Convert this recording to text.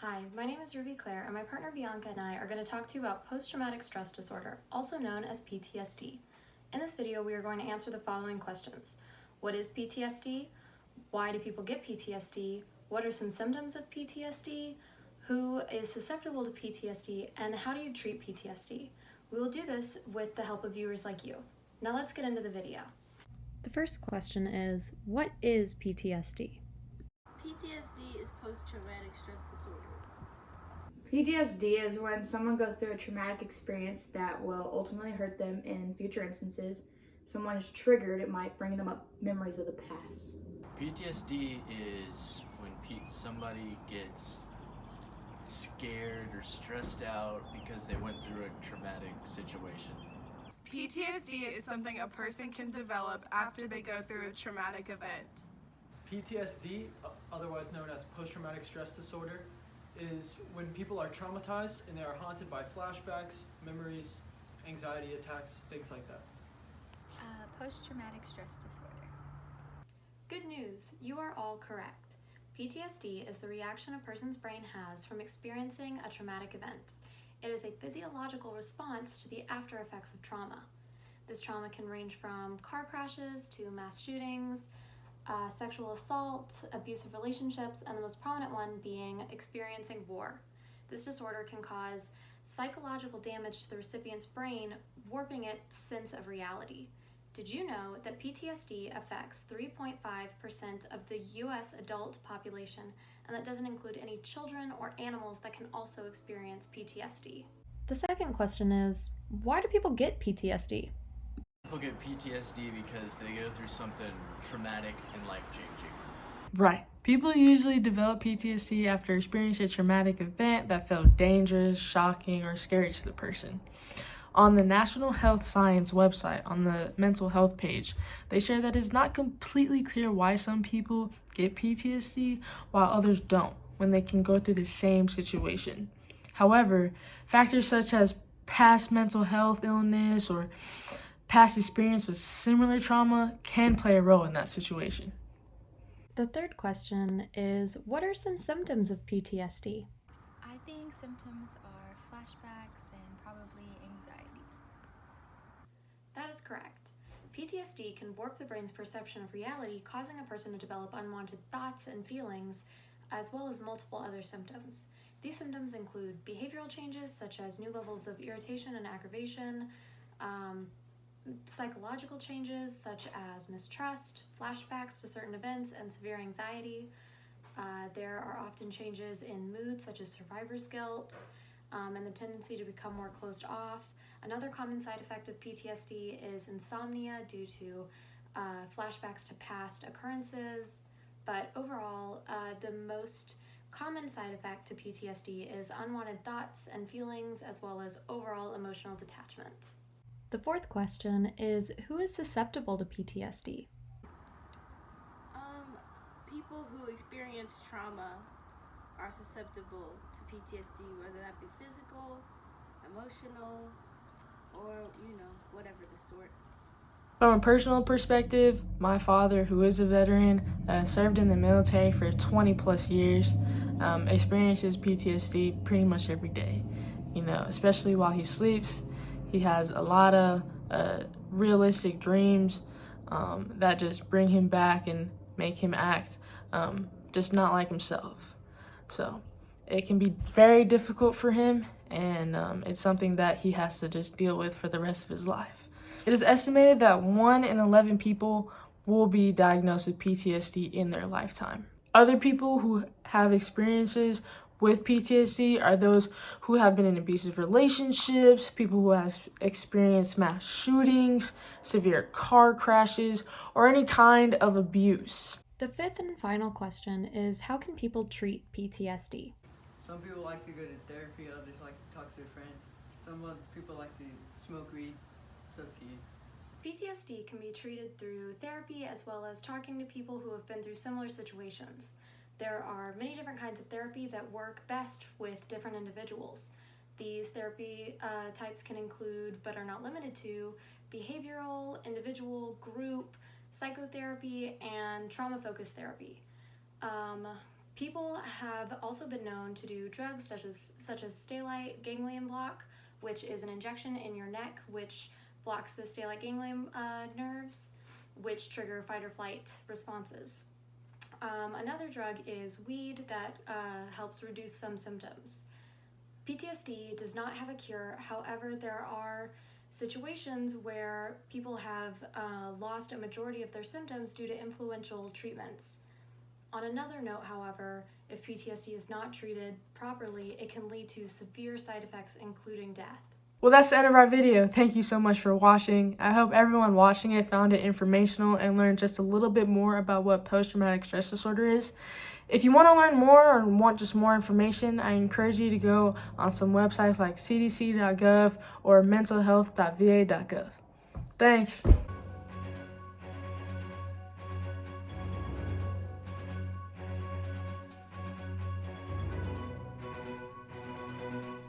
Hi, my name is Ruby Claire, and my partner Bianca and I are going to talk to you about post-traumatic stress disorder, also known as PTSD. In this video, we are going to answer the following questions. What is PTSD? Why do people get PTSD? What are some symptoms of PTSD? Who is susceptible to PTSD? And how do you treat PTSD? We will do this with the help of viewers like you. Now let's get into the video. The first question is, what is PTSD? PTSD is post-traumatic stress disorder. PTSD is when someone goes through a traumatic experience that will ultimately hurt them in future instances. If someone is triggered, it might bring them up memories of the past. PTSD is when somebody gets scared or stressed out because they went through a traumatic situation. PTSD is something a person can develop after they go through a traumatic event. PTSD, otherwise known as post-traumatic stress disorder, is when people are traumatized and they are haunted by flashbacks, memories, anxiety attacks, things like that. Post-traumatic stress disorder. Good news, you are all correct. PTSD is the reaction a person's brain has from experiencing a traumatic event. It is a physiological response to the after effects of trauma. This trauma can range from car crashes to mass shootings, sexual assault, abusive relationships, and the most prominent one being experiencing war. This disorder can cause psychological damage to the recipient's brain, warping its sense of reality. Did you know that PTSD affects 3.5% of the US adult population, and that doesn't include any children or animals that can also experience PTSD? The second question is, why do people get PTSD? People get PTSD because they go through something traumatic and life-changing. Right. People usually develop PTSD after experiencing a traumatic event that felt dangerous, shocking, or scary to the person. On the National Health Science website, on the mental health page, they share that it's not completely clear why some people get PTSD while others don't, when they can go through the same situation. However, factors such as past mental health illness or past experience with similar trauma can play a role in that situation. The third question is, what are some symptoms of PTSD? I think symptoms are flashbacks and probably anxiety. That is correct. PTSD can warp the brain's perception of reality, causing a person to develop unwanted thoughts and feelings, as well as multiple other symptoms. These symptoms include behavioral changes such as new levels of irritation and aggravation, psychological changes such as mistrust, flashbacks to certain events, and severe anxiety. There are often changes in mood such as survivor's guilt and the tendency to become more closed off. Another common side effect of PTSD is insomnia due to flashbacks to past occurrences. But overall, the most common side effect to PTSD is unwanted thoughts and feelings, as well as overall emotional detachment. The fourth question is, who is susceptible to PTSD? People who experience trauma are susceptible to PTSD, whether that be physical, emotional, or, whatever the sort. From a personal perspective, my father, who is a veteran, served in the military for 20 plus years, experiences PTSD pretty much every day, especially while he sleeps. He has a lot of realistic dreams that just bring him back and make him act just not like himself. So it can be very difficult for him, and it's something that he has to just deal with for the rest of his life. It is estimated that 1 in 11 people will be diagnosed with PTSD in their lifetime. Other people who have experiences with PTSD are those who have been in abusive relationships, people who have experienced mass shootings, severe car crashes, or any kind of abuse. The fifth and final question is, how can people treat PTSD? Some people like to go to therapy, others like to talk to their friends. Some other people like to smoke weed. It's up to you. PTSD can be treated through therapy as well as talking to people who have been through similar situations. There are many different kinds of therapy that work best with different individuals. These therapy types can include, but are not limited to, behavioral, individual, group, psychotherapy, and trauma-focused therapy. People have also been known to do drugs such as stellate ganglion block, which is an injection in your neck which blocks the stellate ganglion nerves, which trigger fight or flight responses. Another drug is weed that helps reduce some symptoms. PTSD does not have a cure. However, there are situations where people have lost a majority of their symptoms due to influential treatments. On another note, however, if PTSD is not treated properly, it can lead to severe side effects, including death. Well, that's the end of our video. Thank you so much for watching. I hope everyone watching it found it informational and learned just a little bit more about what post-traumatic stress disorder is. If you want to learn more or want just more information, I encourage you to go on some websites like cdc.gov or mentalhealth.va.gov. Thanks.